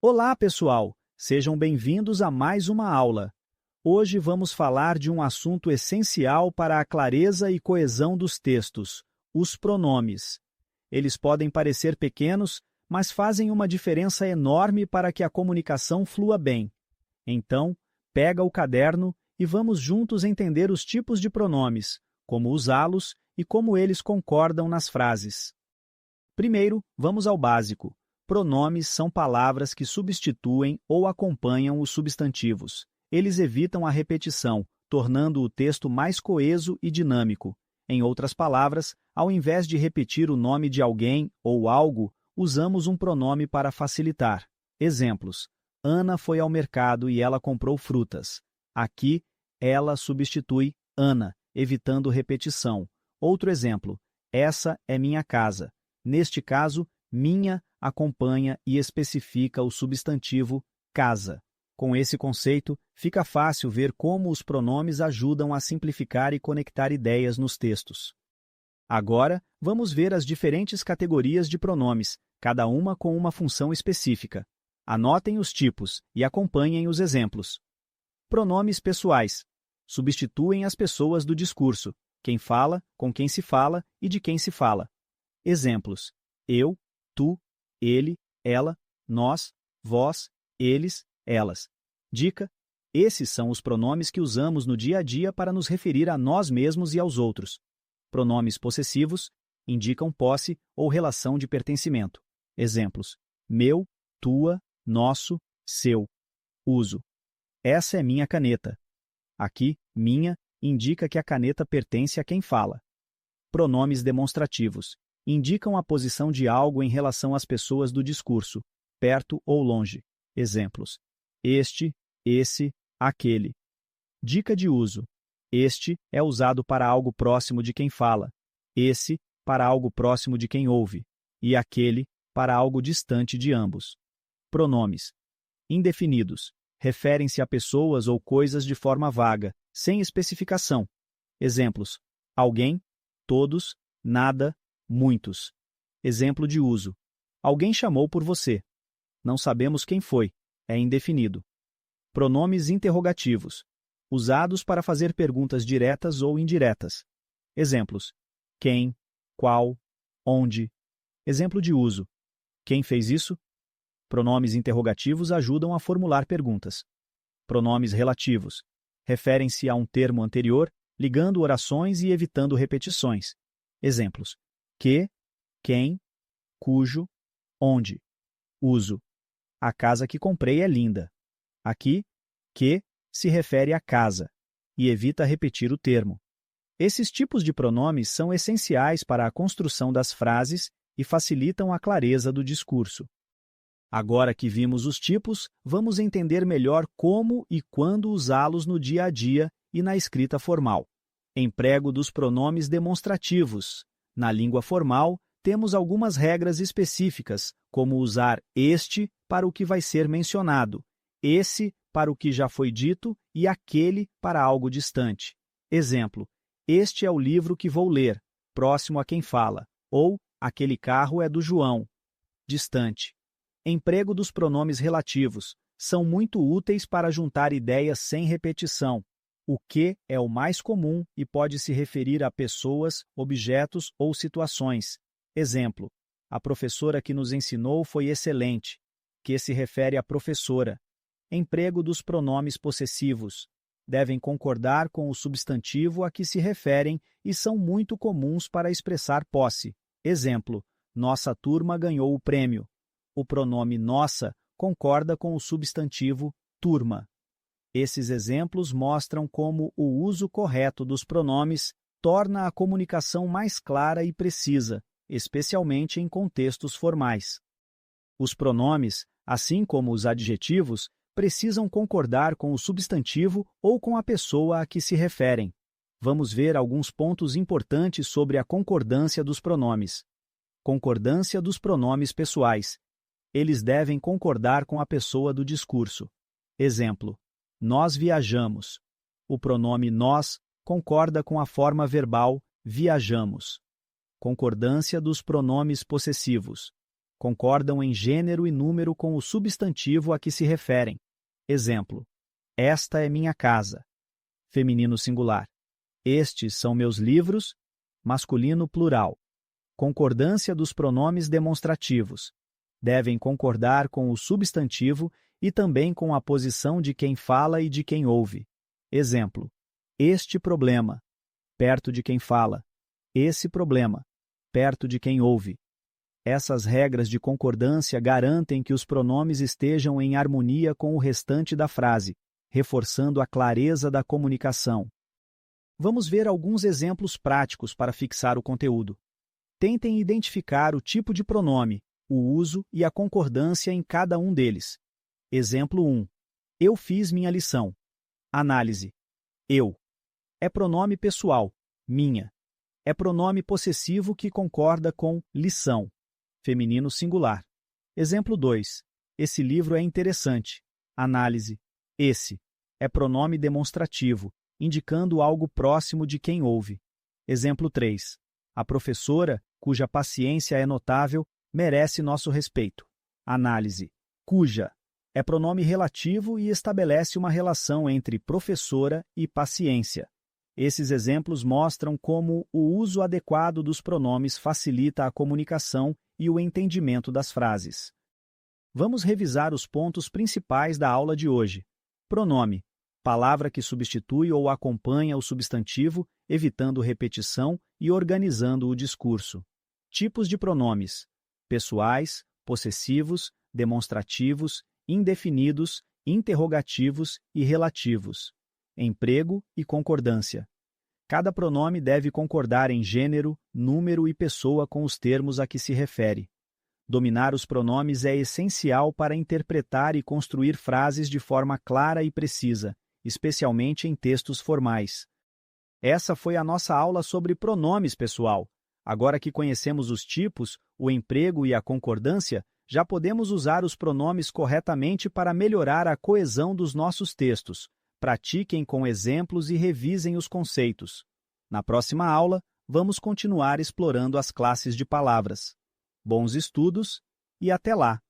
Olá, pessoal! Sejam bem-vindos a mais uma aula. Hoje vamos falar de um assunto essencial para a clareza e coesão dos textos: os pronomes. Eles podem parecer pequenos, mas fazem uma diferença enorme para que a comunicação flua bem. Então, pega o caderno e vamos juntos entender os tipos de pronomes, como usá-los e como eles concordam nas frases. Primeiro, vamos ao básico. Pronomes são palavras que substituem ou acompanham os substantivos. Eles evitam a repetição, tornando o texto mais coeso e dinâmico. Em outras palavras, ao invés de repetir o nome de alguém ou algo, usamos um pronome para facilitar. Exemplos: Ana foi ao mercado e ela comprou frutas. Aqui, ela substitui Ana, evitando repetição. Outro exemplo: essa é minha casa. Neste caso, minha acompanha e especifica o substantivo casa. Com esse conceito, fica fácil ver como os pronomes ajudam a simplificar e conectar ideias nos textos. Agora, vamos ver as diferentes categorias de pronomes, cada uma com uma função específica. Anotem os tipos e acompanhem os exemplos. Pronomes pessoais. Substituem as pessoas do discurso: quem fala, com quem se fala e de quem se fala. Exemplos: eu, tu, ele, ela, nós, vós, eles, elas. Dica: esses são os pronomes que usamos no dia a dia para nos referir a nós mesmos e aos outros. Pronomes possessivos indicam posse ou relação de pertencimento. Exemplos: meu, tua, nosso, seu. Uso: essa é minha caneta. Aqui, minha indica que a caneta pertence a quem fala. Pronomes demonstrativos indicam a posição de algo em relação às pessoas do discurso, perto ou longe. Exemplos: este, esse, aquele. Dica de uso: este é usado para algo próximo de quem fala, esse para algo próximo de quem ouve, e aquele para algo distante de ambos. Pronomes indefinidos referem-se a pessoas ou coisas de forma vaga, sem especificação. Exemplos: alguém, todos, nada, muitos. Exemplo de uso: alguém chamou por você. Não sabemos quem foi. É indefinido. Pronomes interrogativos, usados para fazer perguntas diretas ou indiretas. Exemplos: quem, qual, onde. Exemplo de uso: quem fez isso? Pronomes interrogativos ajudam a formular perguntas. Pronomes relativos referem-se a um termo anterior, ligando orações e evitando repetições. Exemplos: que, quem, cujo, onde. Uso: a casa que comprei é linda. Aqui, que se refere à casa e evita repetir o termo. Esses tipos de pronomes são essenciais para a construção das frases e facilitam a clareza do discurso. Agora que vimos os tipos, vamos entender melhor como e quando usá-los no dia a dia e na escrita formal. Emprego dos pronomes demonstrativos. Na língua formal, temos algumas regras específicas, como usar este para o que vai ser mencionado, esse para o que já foi dito e aquele para algo distante. Exemplo: este é o livro que vou ler, próximo a quem fala, ou aquele carro é do João, distante. Emprego dos pronomes relativos. São muito úteis para juntar ideias sem repetição. O que é o mais comum e pode se referir a pessoas, objetos ou situações. Exemplo: a professora que nos ensinou foi excelente, que se refere à professora. Emprego dos pronomes possessivos. Devem concordar com o substantivo a que se referem e são muito comuns para expressar posse. Exemplo: nossa turma ganhou o prêmio. O pronome nossa concorda com o substantivo turma. Esses exemplos mostram como o uso correto dos pronomes torna a comunicação mais clara e precisa, especialmente em contextos formais. Os pronomes, assim como os adjetivos, precisam concordar com o substantivo ou com a pessoa a que se referem. Vamos ver alguns pontos importantes sobre a concordância dos pronomes. Concordância dos pronomes pessoais. Eles devem concordar com a pessoa do discurso. Exemplo: nós viajamos. O pronome nós concorda com a forma verbal viajamos. Concordância dos pronomes possessivos. Concordam em gênero e número com o substantivo a que se referem. Exemplo: esta é minha casa. Feminino singular. Estes são meus livros. Masculino plural. Concordância dos pronomes demonstrativos. Devem concordar com o substantivo e também com a posição de quem fala e de quem ouve. Exemplo: este problema, perto de quem fala. Esse problema, perto de quem ouve. Essas regras de concordância garantem que os pronomes estejam em harmonia com o restante da frase, reforçando a clareza da comunicação. Vamos ver alguns exemplos práticos para fixar o conteúdo. Tentem identificar o tipo de pronome, o uso e a concordância em cada um deles. Exemplo 1. Eu fiz minha lição. Análise. Eu. É pronome pessoal, minha. É pronome possessivo que concorda com lição. Feminino singular. Exemplo 2. Esse livro é interessante. Análise. Esse. É pronome demonstrativo, indicando algo próximo de quem ouve. Exemplo 3. A professora, cuja paciência é notável, merece nosso respeito. Análise. Cuja. É pronome relativo e estabelece uma relação entre professora e paciência. Esses exemplos mostram como o uso adequado dos pronomes facilita a comunicação e o entendimento das frases. Vamos revisar os pontos principais da aula de hoje. Pronome. Palavra que substitui ou acompanha o substantivo, evitando repetição e organizando o discurso. Tipos de pronomes: pessoais, possessivos, demonstrativos, indefinidos, interrogativos e relativos. Emprego e concordância. Cada pronome deve concordar em gênero, número e pessoa com os termos a que se refere. Dominar os pronomes é essencial para interpretar e construir frases de forma clara e precisa, especialmente em textos formais. Essa foi a nossa aula sobre pronomes, pessoal. Agora que conhecemos os tipos, o emprego e a concordância, já podemos usar os pronomes corretamente para melhorar a coesão dos nossos textos. Pratiquem com exemplos e revisem os conceitos. Na próxima aula, vamos continuar explorando as classes de palavras. Bons estudos e até lá!